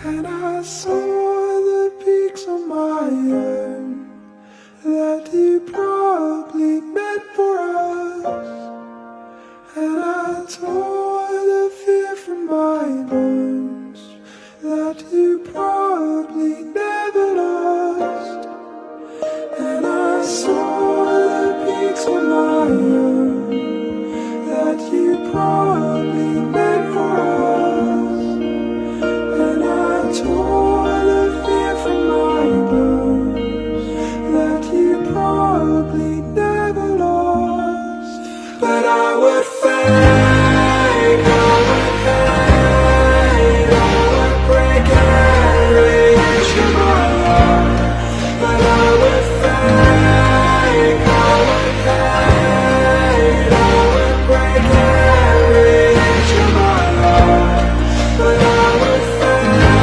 And I saw the peaks on my arm that you probably meant for us. And I tore the fear from my bones that you probably never lost. And I saw the peaks on my arm